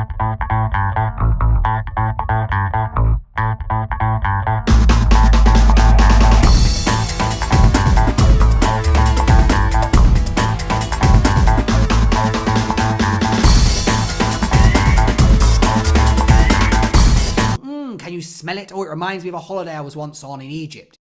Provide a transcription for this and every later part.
Can you smell it? Oh, it reminds me of a holiday I was once on in Egypt.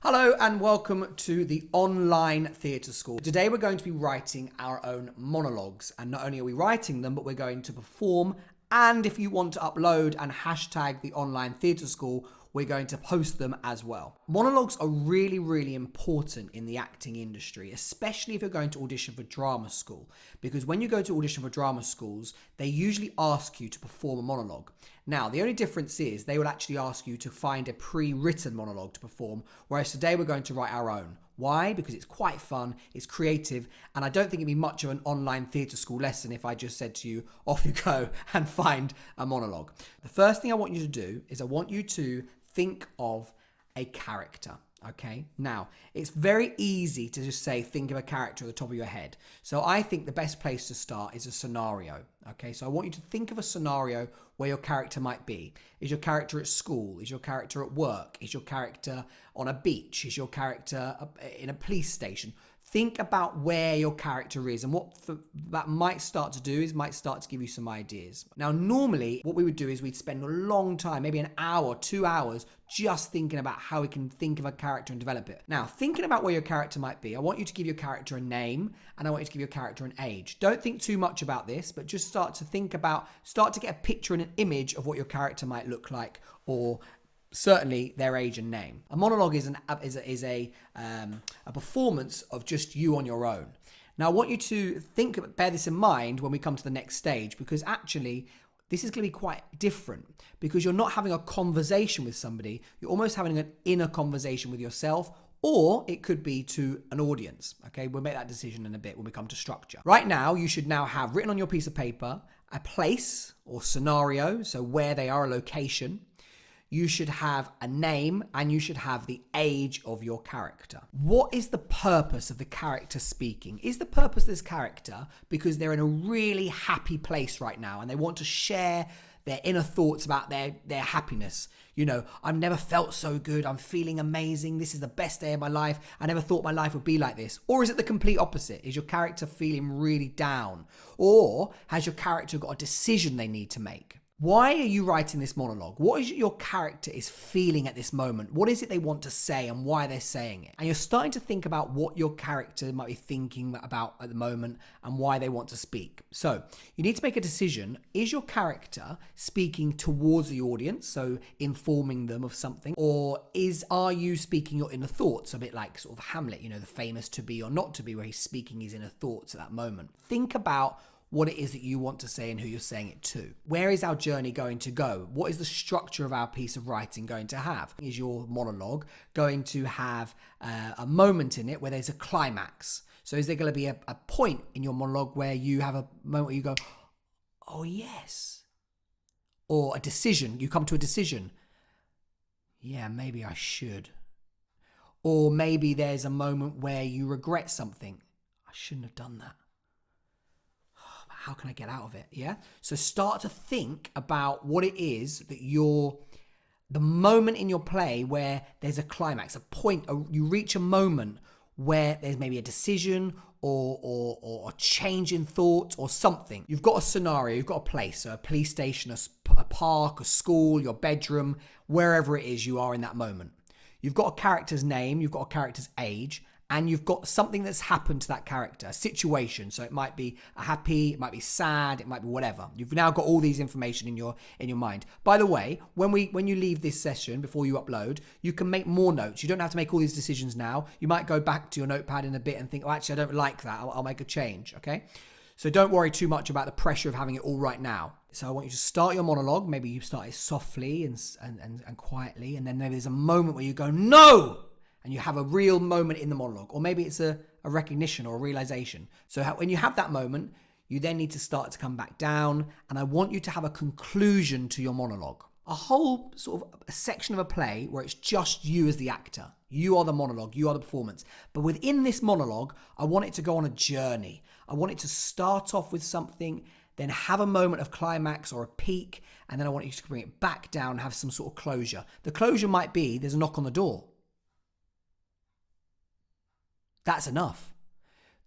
Hello and welcome to the online theatre school. Today we're going to be writing our own monologues, and not only are we writing them, but we're going to perform, and if you want to upload and hashtag the online theatre school, we're going to post them as well. Monologues are really, really important in the acting industry, especially if you're going to audition for drama school, because when you go to audition for drama schools, they usually ask you to perform a monologue. Now, the only difference is they will actually ask you to find a pre-written monologue to perform, whereas today we're going to write our own. Why? Because it's quite fun, it's creative, and I don't think it'd be much of an online theatre school lesson if I just said to you, off you go and find a monologue. The first thing I want you to do is I want you to think of a character. Okay, now it's very easy to just say think of a character at the top of your head. So I think the best place to start is a scenario. Okay, so I want you to think of a scenario where your character might be. Is your character at school? Is your character at work? Is your character on a beach? Is your character in a police station? Think about where your character is, and what that might start to do is might start to give you some ideas. Now, normally what we would do is we'd spend a long time, maybe an hour, 2 hours, just thinking about how we can think of a character and develop it. Now, thinking about where your character might be, I want you to give your character a name, and I want you to give your character an age. Don't think too much about this, but just start to get a picture and an image of what your character might look like, or certainly their age and name. A monologue is a performance of just you on your own. Now, I want you to bear this in mind when we come to the next stage, because actually this is going to be quite different, because you're not having a conversation with somebody, you're almost having an inner conversation with yourself, or it could be to an audience. Okay, we'll make that decision in a bit when we come to structure. Right now, you should now have written on your piece of paper a place or scenario, so where they are, a location. You should have a name, and you should have the age of your character. What is the purpose of the character speaking? Is the purpose of this character because they're in a really happy place right now and they want to share their inner thoughts about their happiness? You know, I've never felt so good. I'm feeling amazing. This is the best day of my life. I never thought my life would be like this. Or is it the complete opposite? Is your character feeling really down? Or has your character got a decision they need to make? Why are you writing this monologue? What is your character is feeling at this moment? What is it they want to say and why they're saying it? And you're starting to think about what your character might be thinking about at the moment and why they want to speak. So you need to make a decision. Is your character speaking towards the audience, so informing them of something? Or are you speaking your inner thoughts, a bit like sort of Hamlet, you know, the famous to be or not to be, where he's speaking his inner thoughts at that moment? Think about what it is that you want to say and who you're saying it to. Where is our journey going to go? What is the structure of our piece of writing going to have? Is your monologue going to have a moment in it where there's a climax? So is there going to be a point in your monologue where you have a moment where you go, oh yes? Or a decision, you come to a decision. Yeah, maybe I should. Or maybe there's a moment where you regret something. I shouldn't have done that. How can I get out of it? Yeah. So start to think about what it is that the moment in your play where there's a climax, a point, you reach a moment where there's maybe a decision or a change in thought or something. You've got a scenario, you've got a place, so a police station, a park, a school, your bedroom, wherever it is you are in that moment. You've got a character's name, you've got a character's age, and you've got something that's happened to that character, a situation. So it might be happy, it might be sad, it might be whatever. You've now got all these information in your mind. By the way, when you leave this session, before you upload, you can make more notes. You don't have to make all these decisions now. You might go back to your notepad in a bit and think, oh, actually, I don't like that. I'll make a change, okay? So don't worry too much about the pressure of having it all right now. So I want you to start your monologue. Maybe you start it softly and quietly, and then maybe there's a moment where you go, no! And you have a real moment in the monologue. Or maybe it's a recognition or a realization. So when you have that moment, you then need to start to come back down. And I want you to have a conclusion to your monologue. A whole sort of a section of a play where it's just you as the actor. You are the monologue, you are the performance. But within this monologue, I want it to go on a journey. I want it to start off with something, then have a moment of climax or a peak, and then I want you to bring it back down and have some sort of closure. The closure might be there's a knock on the door. That's enough.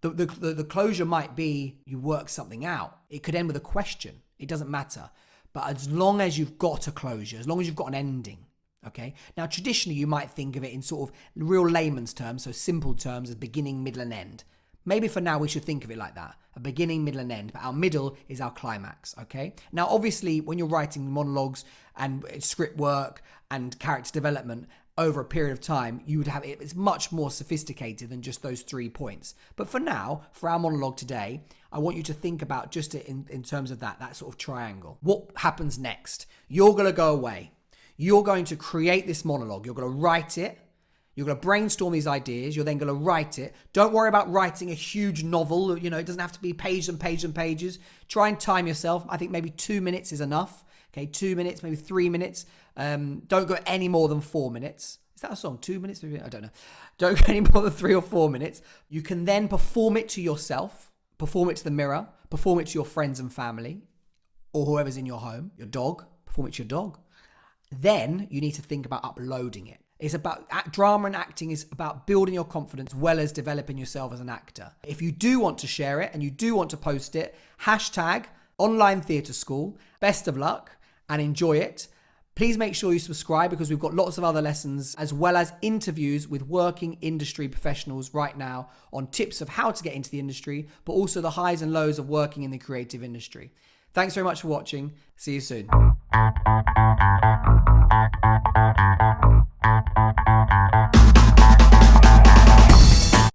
The closure might be you work something out. It could end with a question. It doesn't matter. But as long as you've got a closure, as long as you've got an ending, okay? Now, traditionally, you might think of it in sort of real layman's terms, so simple terms as beginning, middle, and end. Maybe for now, we should think of it like that. A beginning, middle, and end. But our middle is our climax, okay? Now, obviously, when you're writing monologues and script work and character development over a period of time, you would have it's much more sophisticated than just those 3 points. But for now, for our monologue today, I want you to think about just in terms of that sort of triangle. What happens next? You're going to go away. You're going to create this monologue. You're going to write it. You're going to brainstorm these ideas. You're then going to write it. Don't worry about writing a huge novel. It doesn't have to be pages and pages and pages. Try and time yourself. I think maybe 2 minutes is enough. Okay, 2 minutes, maybe 3 minutes. Don't go any more than 4 minutes. Is that a song? 2 minutes? Maybe? I don't know. Don't go any more than 3 or 4 minutes. You can then perform it to yourself, perform it to the mirror, perform it to your friends and family, or whoever's in your home, your dog, perform it to your dog. Then you need to think about uploading it. It's about drama and acting is about building your confidence as well as developing yourself as an actor. If you do want to share it and you do want to post it, hashtag online theatre school. Best of luck and enjoy it. Please make sure you subscribe because we've got lots of other lessons as well as interviews with working industry professionals right now on tips of how to get into the industry, but also the highs and lows of working in the creative industry. Thanks very much for watching. See you soon.